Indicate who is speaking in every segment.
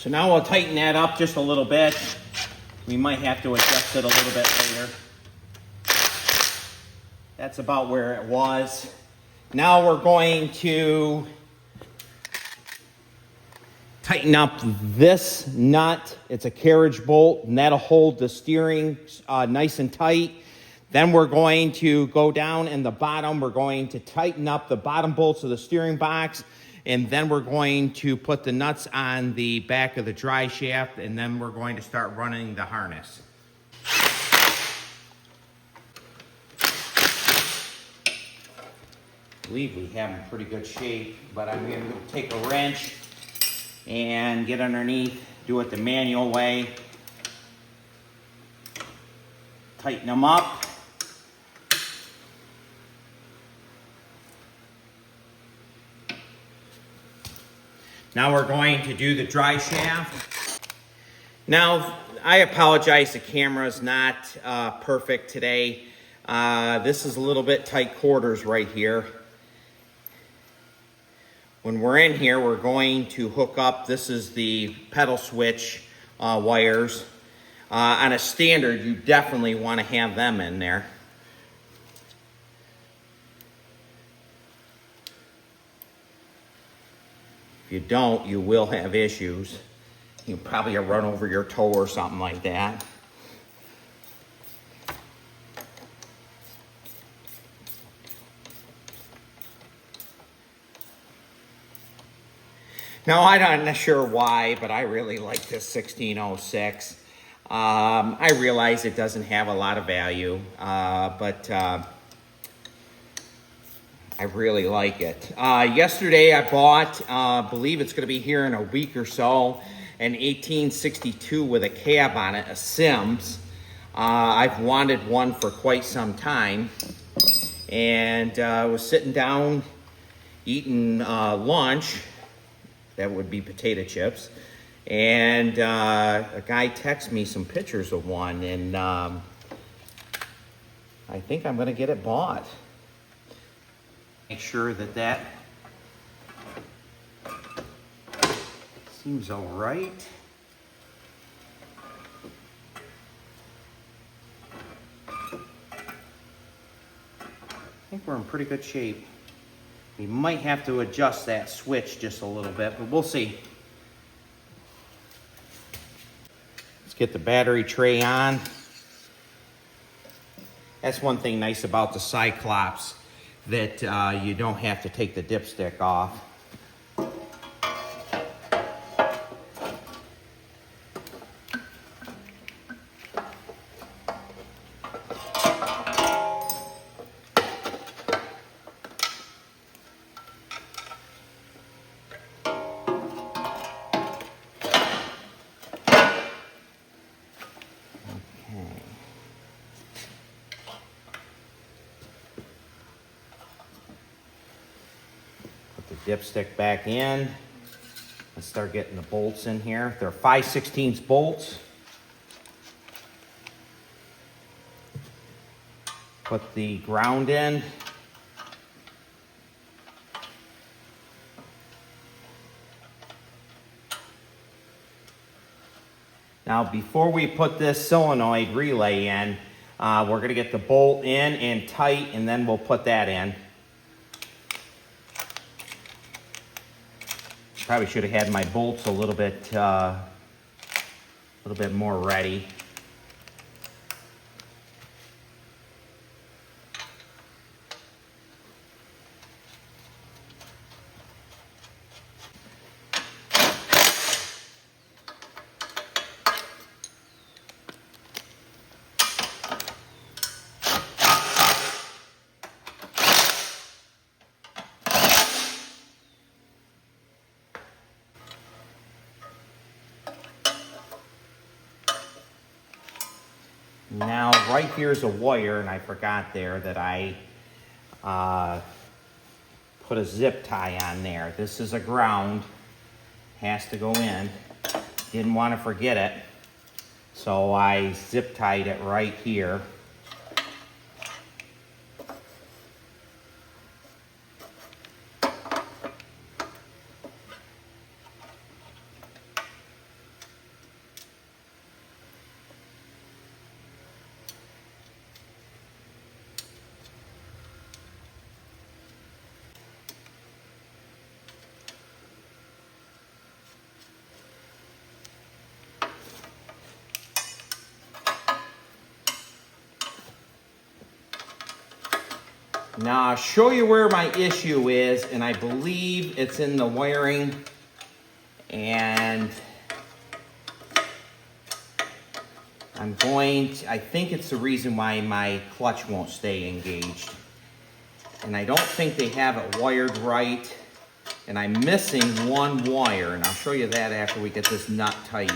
Speaker 1: So now we'll tighten that up just a little bit. We might have to adjust it a little bit later. That's about where it was. Now we're going to tighten up this nut. It's a carriage bolt, and that'll hold the steering nice and tight. Then we're going to go down in the bottom. We're going to tighten up the bottom bolts of the steering box, and then we're going to put the nuts on the back of the dry shaft, and then we're going to start running the harness. I believe we have them in pretty good shape, but I'm going to take a wrench and get underneath, do it the manual way, tighten them up. Now we're going to do the dry shaft. Now, I apologize, the camera's not perfect today. This is a little bit tight quarters right here. When we're in here, we're going to hook up, this is the pedal switch wires. On a standard, you definitely want to have them in there. If you don't, you will have issues. You'll probably run over your toe or something like that. Now, I'm not sure why, but I really like this 1606. I realize it doesn't have a lot of value, but I really like it. Yesterday I bought, I believe it's going to be here in a week or so, an 1862 with a cab on it, a Sims. I've wanted one for quite some time, and I was sitting down eating lunch. That would be potato chips. And a guy texted me some pictures of one, and I think I'm going to get it bought. Make sure that that seems all right. I think we're in pretty good shape. We might have to adjust that switch just a little bit, but we'll see. Let's get the battery tray on. That's one thing nice about the Cyclops, that you don't have to take the dipstick off. Dipstick back in. Let's start getting the bolts in here. They're 5/16 bolts. Put the ground in. Now, before we put this solenoid relay in, we're going to get the bolt in and tight, and then we'll put that in. Probably should have had my bolts a little bit more ready. Now, right here's a wire, and I forgot there that I put a zip tie on there. This is a ground, has to go in. Didn't want to forget it, so I zip tied it right here. Now I'll show you where my issue is, and I believe it's in the wiring, and I think it's the reason why my clutch won't stay engaged. And I don't think they have it wired right, and I'm missing one wire, and I'll show you that after we get this nut tight.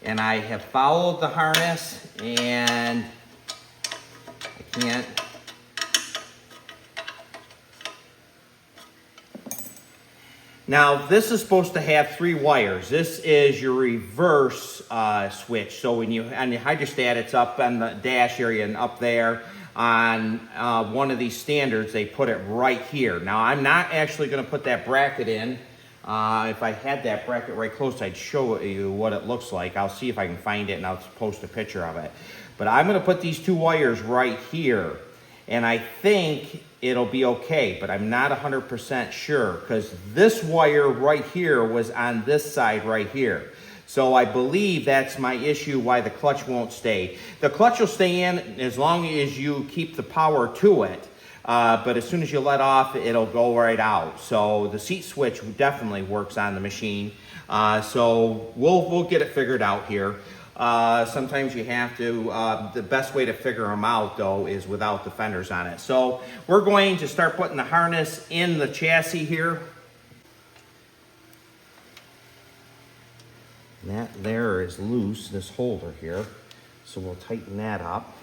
Speaker 1: And I have followed the harness, and I can't. Now, this is supposed to have 3 wires. This is your reverse switch. So when you, on the hydrostat, it's up on the dash area and up there. On one of these standards, they put it right here. Now, I'm not actually going to put that bracket in. If I had that bracket right close, I'd show you what it looks like. I'll see if I can find it, and I'll post a picture of it. But I'm going to put these 2 wires right here. And I think it'll be okay, but I'm not 100% sure, because this wire right here was on this side right here. So I believe that's my issue why the clutch won't stay. The clutch will stay in as long as you keep the power to it, but as soon as you let off, it'll go right out. So the seat switch definitely works on the machine. So we'll get it figured out here. Sometimes you have to, the best way to figure them out though is without the fenders on it. So we're going to start putting the harness in the chassis here. That there is loose, this holder here. So we'll tighten that up.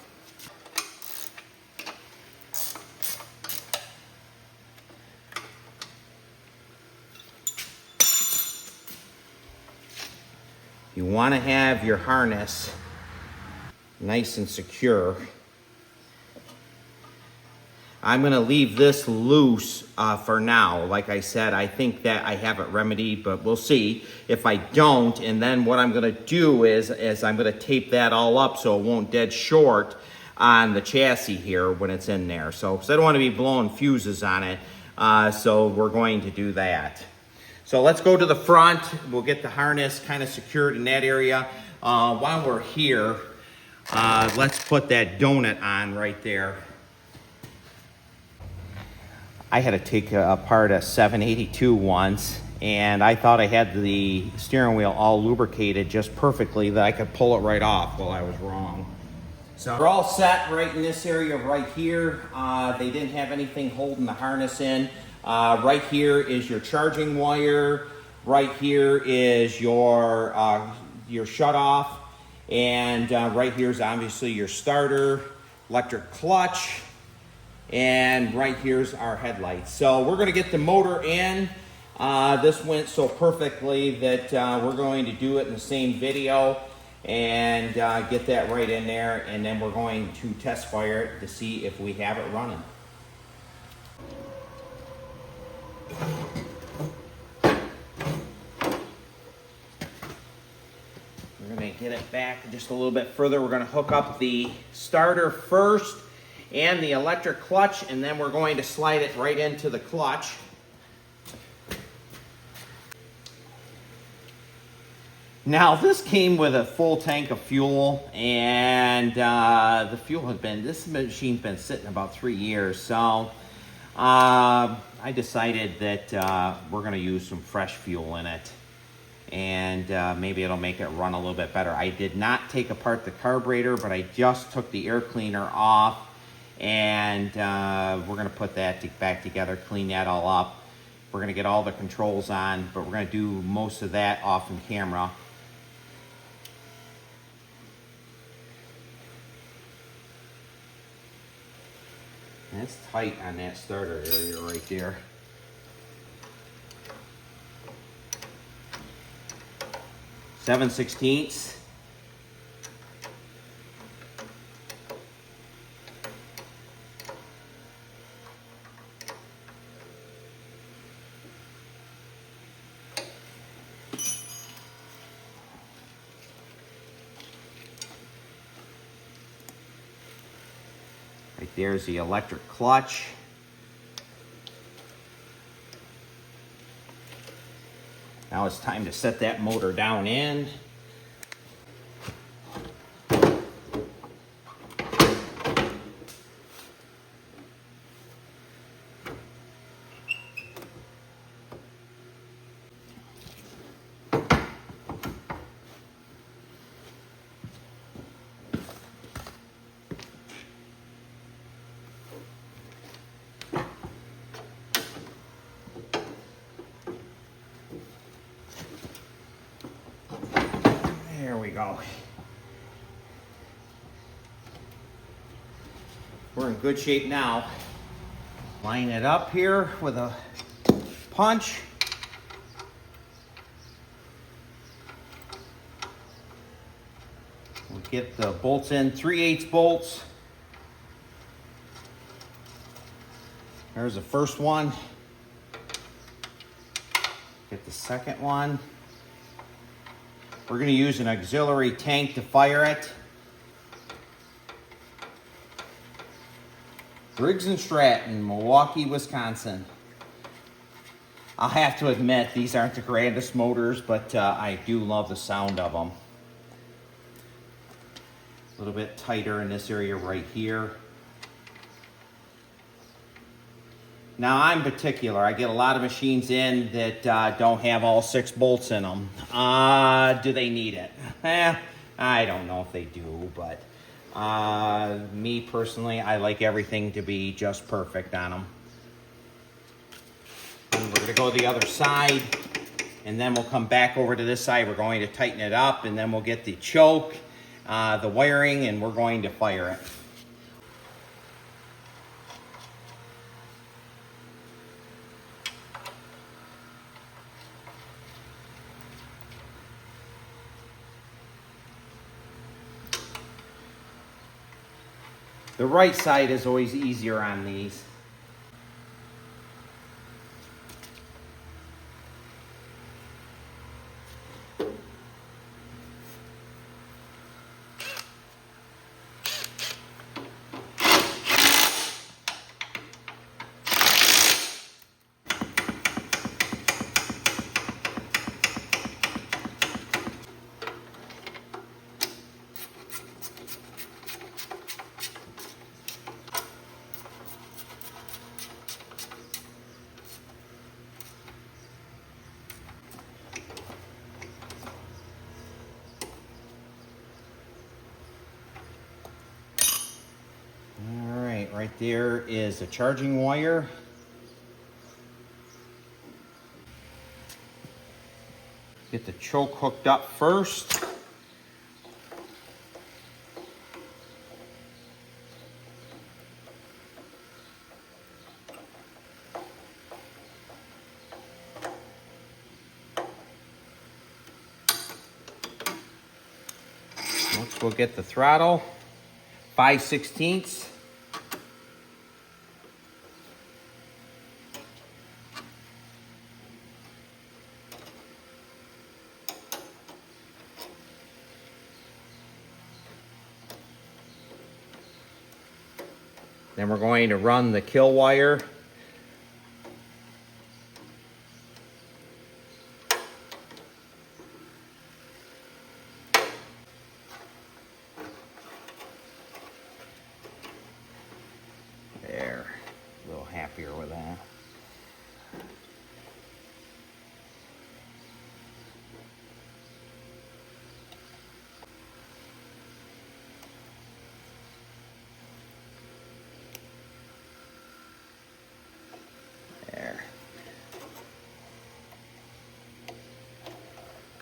Speaker 1: You want to have your harness nice and secure. I'm going to leave this loose for now. Like I said, I think that I have it remedied, but we'll see if I don't. And then what I'm going to do is I'm going to tape that all up so it won't dead short on the chassis here when it's in there. So, because I don't want to be blowing fuses on it, so we're going to do that. So let's go to the front. We'll get the harness kind of secured in that area. While we're here, let's put that donut on right there. I had to take apart a 782 once, and I thought I had the steering wheel all lubricated just perfectly that I could pull it right off. Well, I was wrong. So we're all set right in this area right here. They didn't have anything holding the harness in. Right here is your charging wire. Right here is your shut off, and right here is obviously your starter, electric clutch, and right here's our headlights. So we're going to get the motor in. This went so perfectly that we're going to do it in the same video and get that right in there, and then we're going to test fire it to see if we have it running. We're going to get it back just a little bit further. We're going to hook up the starter first and the electric clutch, and then we're going to slide it right into the clutch. Now this came with a full tank of fuel, and the fuel had been, this machine's been sitting about 3 years, so I decided that we're going to use some fresh fuel in it, and maybe it'll make it run a little bit better. I did not take apart the carburetor, but I just took the air cleaner off, and we're going to put that back together, clean that all up. We're going to get all the controls on, but we're going to do most of that off in camera. That's tight on that starter area right there. Seven sixteenths. Right there's the electric clutch. Now it's time to set that motor down in. There we go. We're in good shape now. Line it up here with a punch. We'll get the bolts in, 3/8 bolts. There's the first one. Get the second one. We're going to use an auxiliary tank to fire it. Briggs & Stratton, Milwaukee, Wisconsin. I'll have to admit, these aren't the grandest motors, but I do love the sound of them. A little bit tighter in this area right here. Now, I'm particular. I get a lot of machines in that don't have all 6 bolts in them. Do they need it? I don't know if they do, but me personally, I like everything to be just perfect on them. And we're going to go to the other side, and then we'll come back over to this side. We're going to tighten it up, and then we'll get the choke, the wiring, and we're going to fire it. The right side is always easier on these. Right there is a charging wire. Get the choke hooked up first. Next we'll get the throttle, 5/16. Then we're going to run the kill wire. There, a little happier with that.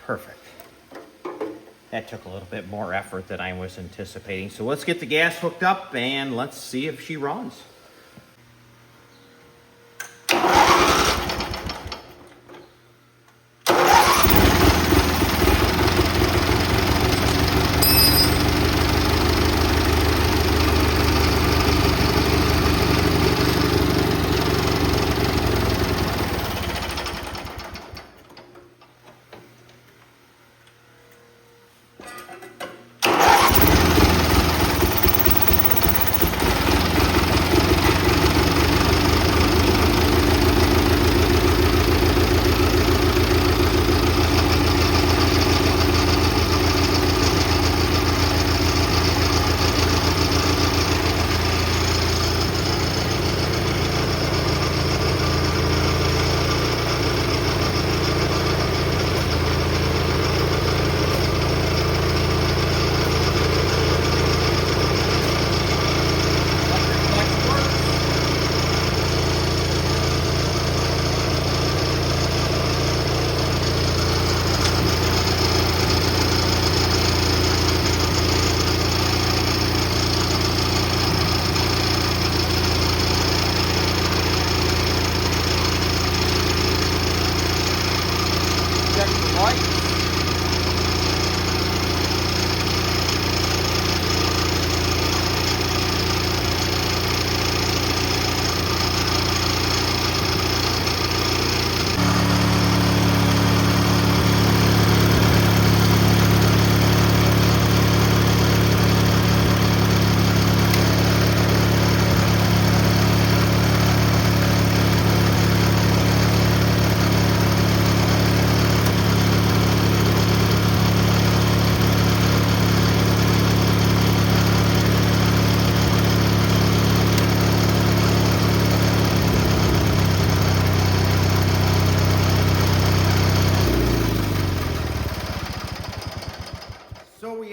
Speaker 1: Perfect. That took a little bit more effort than I was anticipating. So let's get the gas hooked up and let's see if she runs.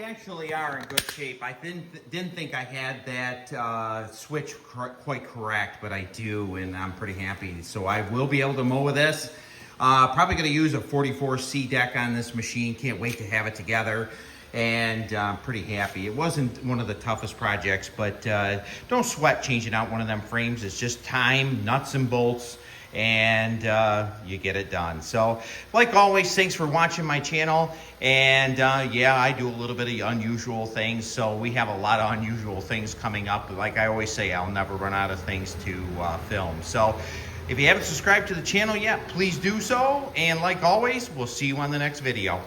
Speaker 1: actually are in good shape. I didn't think I had that switch quite correct, but I do, and I'm pretty happy. So I will be able to mow with this. Probably going to use a 44C deck on this machine. Can't wait to have it together, and I'm pretty happy. It wasn't one of the toughest projects, but don't sweat changing out one of them frames. It's just time, nuts and bolts, and you get it done. So like always, thanks for watching my channel. And yeah, I do a little bit of unusual things, so we have a lot of unusual things coming up. Like I always say, I'll never run out of things to film. So if you haven't subscribed to the channel yet, please do so. And like always, we'll see you on the next video.